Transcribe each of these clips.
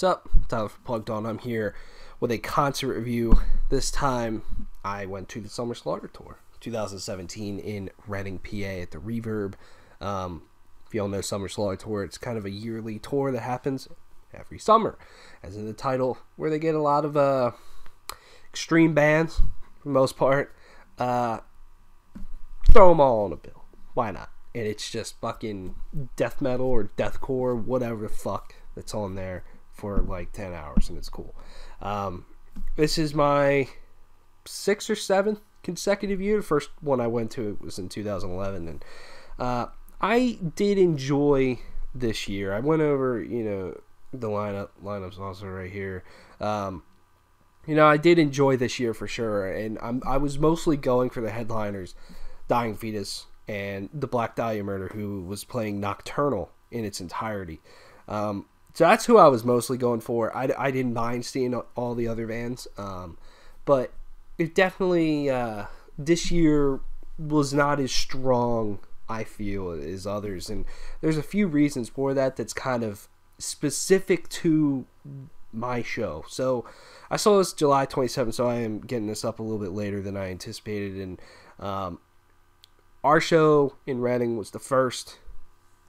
What's up? Tyler from Plugged On. I'm here with a concert review. This time, I went to the Summer Slaugther tour, 2017 in Reading, PA at the Reverb. If you all know Summer Slaugther tour, it's kind of a yearly tour that happens every summer, as in the title, where they get a lot of extreme bands, for the most part. Throw them all on a bill. Why not? And it's just fucking death metal or deathcore, whatever the fuck that's on there for like 10 hours, and it's cool. This is my 6th or 7th consecutive year. The first one I went to was in 2011, and I did enjoy this year. I went over, the lineup's also right here. I did enjoy this year for sure, and I was mostly going for the headliners, Dying Fetus and the Black Dahlia Murder, who was playing Nocturnal in its entirety. So that's who I was mostly going for. I didn't mind seeing all the other bands, but it definitely, this year was not as strong, I feel, as others, and there's a few reasons for that that's kind of specific to my show. So I saw this July 27th, so I am getting this up a little bit later than I anticipated, and our show in Reading was the first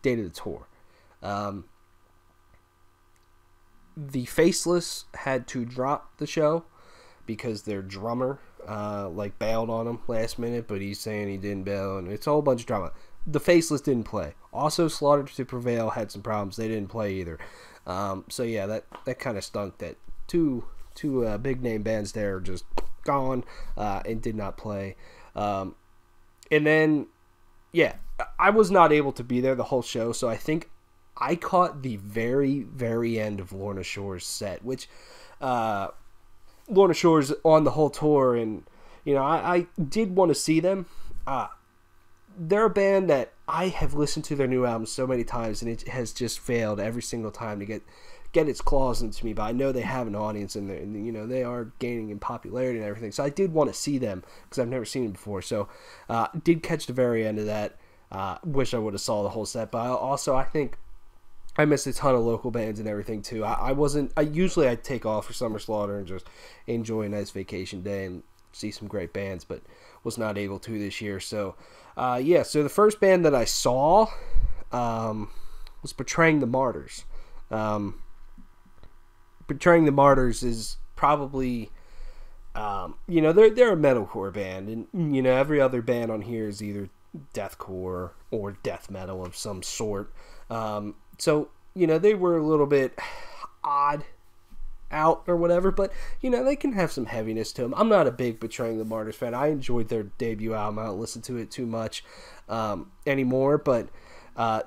date of the tour. The Faceless had to drop the show because their drummer bailed on them last minute, but he's saying he didn't bail, and it's a whole bunch of drama. The Faceless didn't play. Also, Slaughter to Prevail had some problems. They didn't play either. So yeah, that kind of stunk that two big name bands there are just gone and did not play. And then, yeah, I was not able to be there the whole show, so I think I caught the very, very end of Lorna Shore's set, which Lorna Shore's on the whole tour, and, I did want to see them. They're a band that I have listened to their new album so many times, and it has just failed every single time to get its claws into me, but I know they have an audience in there, and they are gaining in popularity and everything, so I did want to see them because I've never seen them before. So did catch the very end of that. Wish I would have saw the whole set, but I think I missed a ton of local bands and everything too. Usually I'd take off for Summer Slaughther and just enjoy a nice vacation day and see some great bands, but was not able to this year. So so the first band that I saw was Betraying the Martyrs. Betraying the Martyrs is probably, they're a metalcore band, and, every other band on here is either deathcore or death metal of some sort. So, they were a little bit odd out or whatever, but, they can have some heaviness to them. I'm not a big Betraying the Martyrs fan. I enjoyed their debut album. I don't listen to it too much anymore, but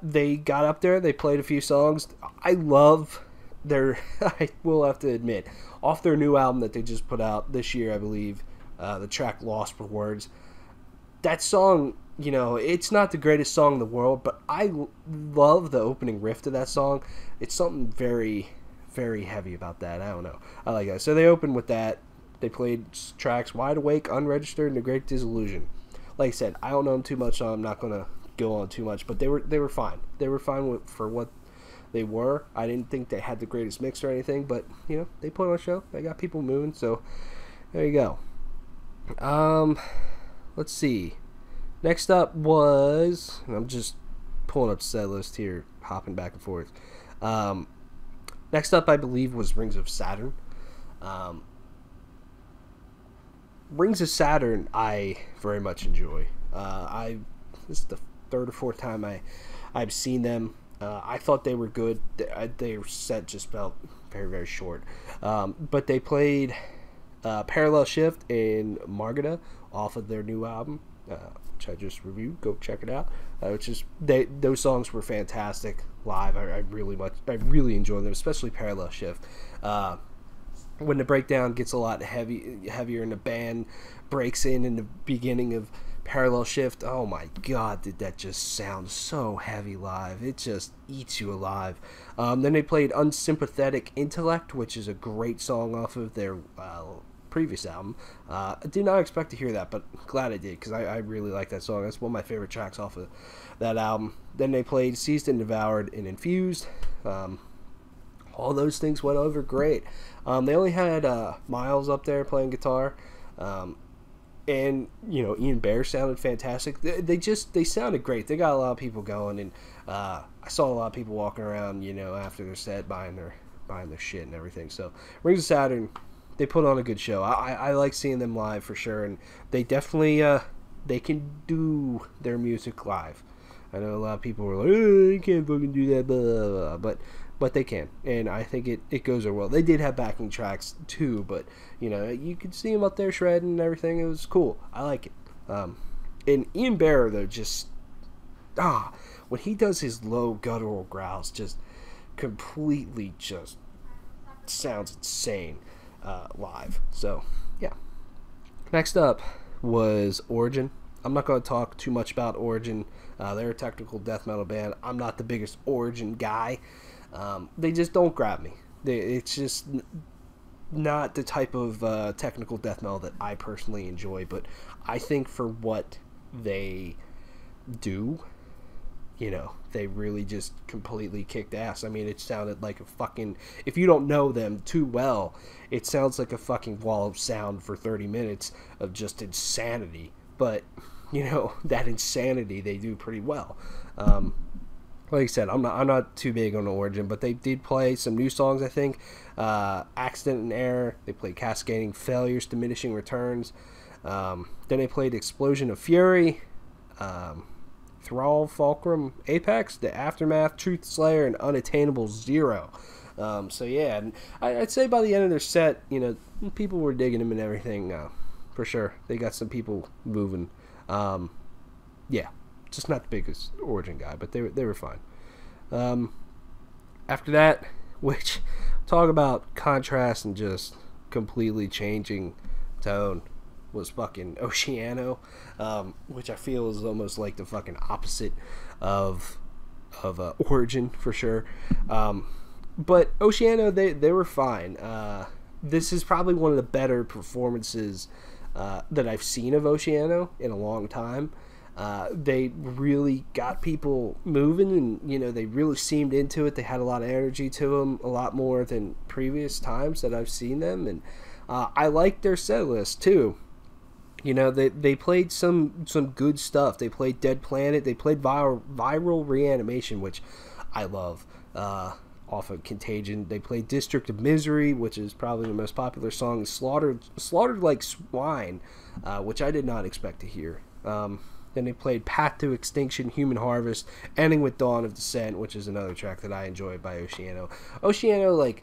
they got up there. They played a few songs. I love I will have to admit, off their new album that they just put out this year, I believe, the track Lost for Words, that song, it's not the greatest song in the world, but I love the opening riff to that song. It's something very, very heavy about that. I don't know. I like that. So they opened with that. They played tracks Wide Awake, Unregistered, and The Great Disillusion. Like I said, I don't know them too much, so I'm not going to go on too much, but they were fine. They were fine for what they were. I didn't think they had the greatest mix or anything, but, they put on a show. They got people moving, so there you go. Let's see. Next up was, and I'm just pulling up the set list here, hopping back and forth. Next up, I believe, was Rings of Saturn. Rings of Saturn, I very much enjoy. This is the 3rd or 4th time I've seen them. I thought they were good. Their set just felt very, very short. But they played Parallel Shift in Margada off of their new album, which I just reviewed. Go check it out. Those songs were fantastic live. I really enjoyed them, especially Parallel Shift. When the breakdown gets a lot heavier and the band breaks in the beginning of Parallel Shift, oh my god, did that just sound so heavy live. It just eats you alive. Then they played Unsympathetic Intellect, which is a great song off of their previous album. I did not expect to hear that, but glad I did, because I really like that song. That's one of my favorite tracks off of that album. Then they played Seized and Devoured and Infused. All those things went over great. They only had Miles up there playing guitar. And Ian Bear sounded fantastic. They sounded great. They got a lot of people going, and I saw a lot of people walking around after their set buying their shit and everything. So Rings of Saturn, they put on a good show. I like seeing them live for sure, and they definitely they can do their music live. I know a lot of people were like, oh, you can't fucking do that, blah, blah, blah. But they can, and I think it goes over well. They did have backing tracks too, but you could see them up there shredding and everything. It was cool. I like it. And Ian Bearer though, just when he does his low guttural growls, just completely just sounds insane live. So yeah. Next up was Origin. I'm not going to talk too much about Origin. They're a technical death metal band. I'm not the biggest Origin guy. They just don't grab me. It's just not the type of technical death metal that I personally enjoy. But I think for what they do, they really just completely kicked ass. I mean, it sounded like a fucking... If you don't know them too well, it sounds like a fucking wall of sound for 30 minutes of just insanity. But, that insanity they do pretty well. Like I said, I'm not too big on Origin, but they did play some new songs, I think. Accident and Error. They played Cascading Failures, Diminishing Returns. Then they played Explosion of Fury, Thrall, Fulcrum, Apex, The Aftermath, Truth Slayer, and Unattainable Zero. So yeah, and I'd say by the end of their set, people were digging them and everything. For sure, they got some people moving. Yeah. Just not the biggest Origin guy, but they were fine. After that, which talk about contrast and just completely changing tone, was fucking Oceano, which I feel is almost like the fucking opposite of Origin for sure. But Oceano, they were fine. This is probably one of the better performances that I've seen of Oceano in a long time. They really got people moving, and they really seemed into it. They had a lot of energy to them, a lot more than previous times that I've seen them, and I liked their set list too. They played some good stuff. They played Dead Planet. They played Viral Reanimation, which I love, off of Contagion. They played District of Misery, which is probably the most popular song. Slaughtered Like Swine, which I did not expect to hear. Then they played Path to Extinction, Human Harvest, ending with Dawn of Descent, which is another track that I enjoy by Oceano. Oceano,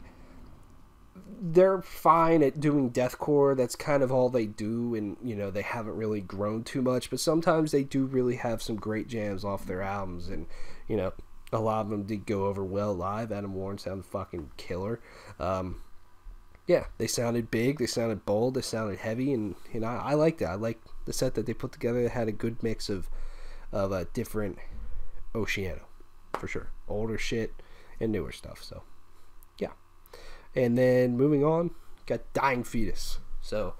they're fine at doing deathcore. That's kind of all they do, and, they haven't really grown too much. But sometimes they do really have some great jams off their albums, and, a lot of them did go over well live. Adam Warren sounded fucking killer. Yeah, they sounded big, they sounded bold, they sounded heavy, and I liked that. I liked the set that they put together. It had a good mix of different Oceano, for sure. Older shit and newer stuff, so yeah. And then moving on, got Dying Fetus. So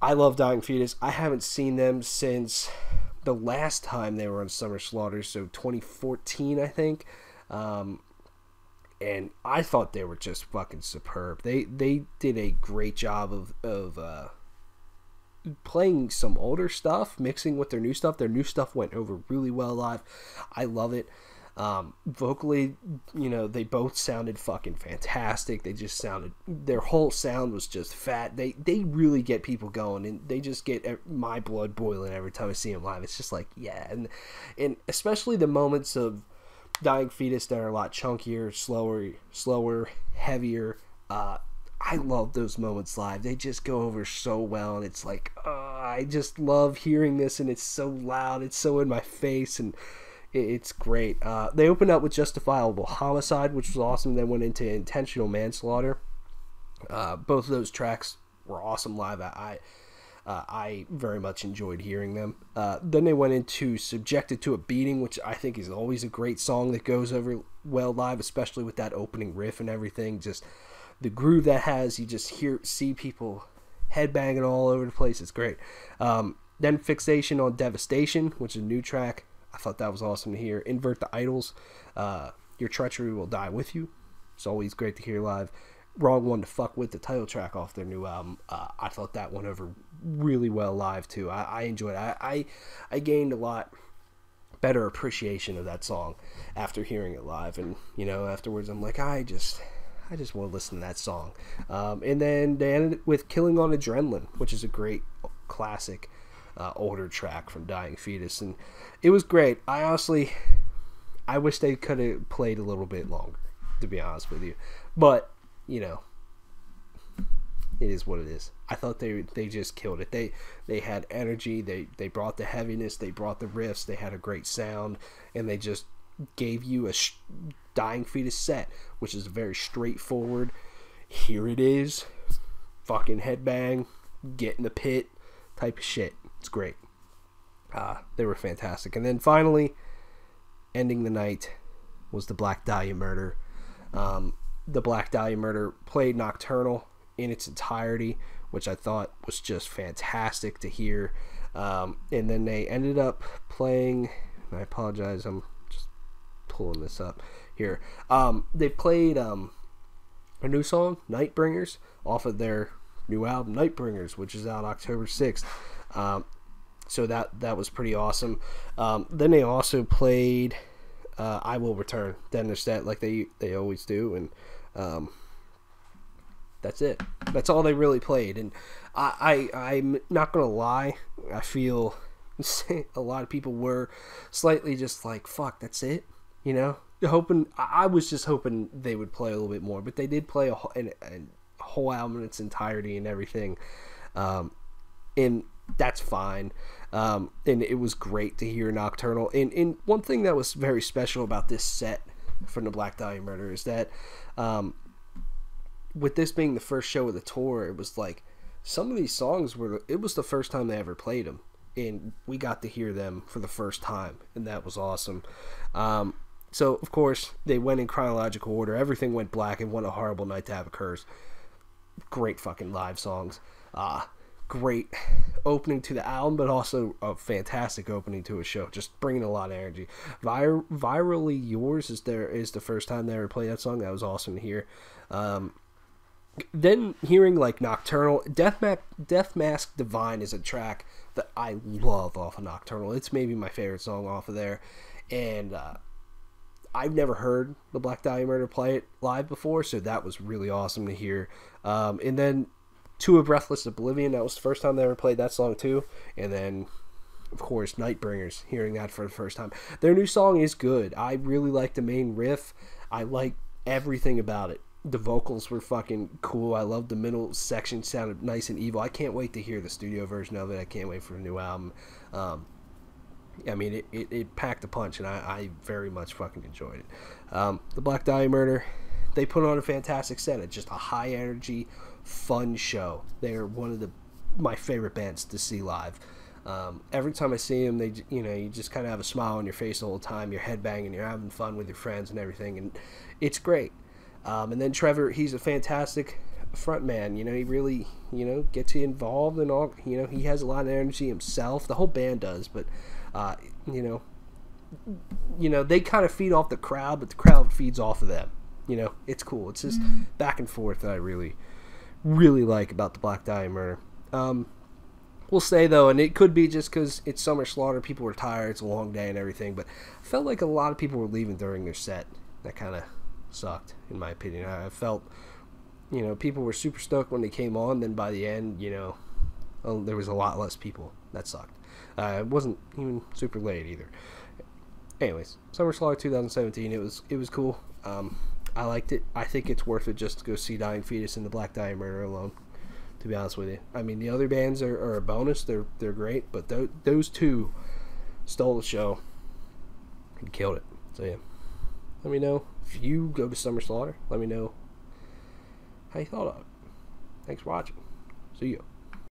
I love Dying Fetus. I haven't seen them since the last time they were on Summer Slaughther, so 2014, I think. And I thought they were just fucking superb. They did a great job of playing some older stuff, mixing with their new stuff. Their new stuff went over really well live. I love it. Vocally, they both sounded fucking fantastic. They just sounded, their whole sound was just fat. They really get people going, and they just get my blood boiling every time I see them live. It's just like, yeah. And especially the moments of Dying Fetus that are a lot chunkier, slower, heavier. I love those moments live. They just go over so well, and it's like, I just love hearing this, and it's so loud, it's so in my face, and it's great. They opened up with Justifiable Homicide, which was awesome. Then went into Intentional Manslaughter. Both of those tracks were awesome live. I very much enjoyed hearing them. Then they went into Subjected to a Beating, which I think is always a great song that goes over well live, especially with that opening riff and everything. Just the groove that has, you just see people headbanging all over the place. It's great. Then Fixation on Devastation, which is a new track. I thought that was awesome to hear. Invert the Idols. Your Treachery Will Die With You. It's always great to hear live. Wrong One to Fuck With, the title track off their new album. I thought that went over really well live too. I enjoyed it. I gained a lot better appreciation of that song after hearing it live, and afterwards I'm like, I just want to listen to that song. And then they ended with Killing on Adrenaline, which is a great classic older track from Dying Fetus, and it was great. I wish they could have played a little bit longer, to be honest with you, but it is what it is. I thought they just killed it. They had energy. They brought the heaviness. They brought the riffs. They had a great sound, and they just gave you a Dying Fetus set, which is very straightforward. Here it is, fucking headbang, get in the pit type of shit. It's great. They were fantastic. And then finally, ending the night was the Black Dahlia Murder. The Black Dahlia Murder played Nocturnal in its entirety, which I thought was just fantastic to hear. And then they ended up playing, and I apologize, I'm just pulling this up here. They played a new song, Nightbringers, off of their new album, Nightbringers, which is out October 6th. So that was pretty awesome. Then they also played I Will Return, then their set, like they always do, and that's it. That's all they really played. And I'm not gonna lie, I feel a lot of people were slightly just like, fuck, that's it, I was just hoping they would play a little bit more, but they did play a whole album in its entirety and everything, and that's fine. And it was great to hear Nocturnal. And one thing that was very special about this set from the Black Dahlia Murder is that with this being the first show of the tour, it was like some of these songs it was the first time they ever played them, and we got to hear them for the first time, and that was awesome. So of course they went in chronological order. Everything went black, and What a Horrible Night to Have Occurs. Great fucking live songs. Great opening to the album, but also a fantastic opening to a show, just bringing a lot of energy. Virally Yours is the first time they ever played that song. That was awesome to hear. Then hearing like Nocturnal, Death Mask Divine is a track that I love off of Nocturnal. It's maybe my favorite song off of there, and I've never heard the Black Dahlia Murder play it live before, so that was really awesome to hear. And then To a Breathless Oblivion, that was the first time they ever played that song too. And then, of course, Nightbringers, hearing that for the first time. Their new song is good. I really like the main riff. I like everything about it. The vocals were fucking cool. I love the middle section, sounded nice and evil. I can't wait to hear the studio version of it. I can't wait for the new album. I mean, it packed a punch, and I very much fucking enjoyed it. The Black Dahlia Murder, they put on a fantastic set. It's just a high energy, fun show. They're one of my favorite bands to see live. Every time I see them, you just kind of have a smile on your face the whole time. You're headbanging, you're having fun with your friends and everything, and it's great. And then Trevor, he's a fantastic front man. He really, gets you involved and all. He has a lot of energy himself. The whole band does, but they kind of feed off the crowd, but the crowd feeds off of them. It's cool. It's just back and forth that I really, really like about the Black Dahlia Murder. We'll say though, and it could be just because it's Summer Slaughther, people were tired, it's a long day and everything, but I felt like a lot of people were leaving during their set. That kind of sucked, in my opinion. I felt, people were super stoked when they came on, then by the end, there was a lot less people. That sucked. It wasn't even super late either. Anyways, Summer Slaughther 2017, it was cool. I liked it. I think it's worth it just to go see Dying Fetus and the Black Dahlia Murder alone, to be honest with you. I mean, the other bands are a bonus. They're great, but those two stole the show and killed it. So yeah, let me know if you go to Summer Slaughther. Let me know how you thought of it. Thanks for watching. See you.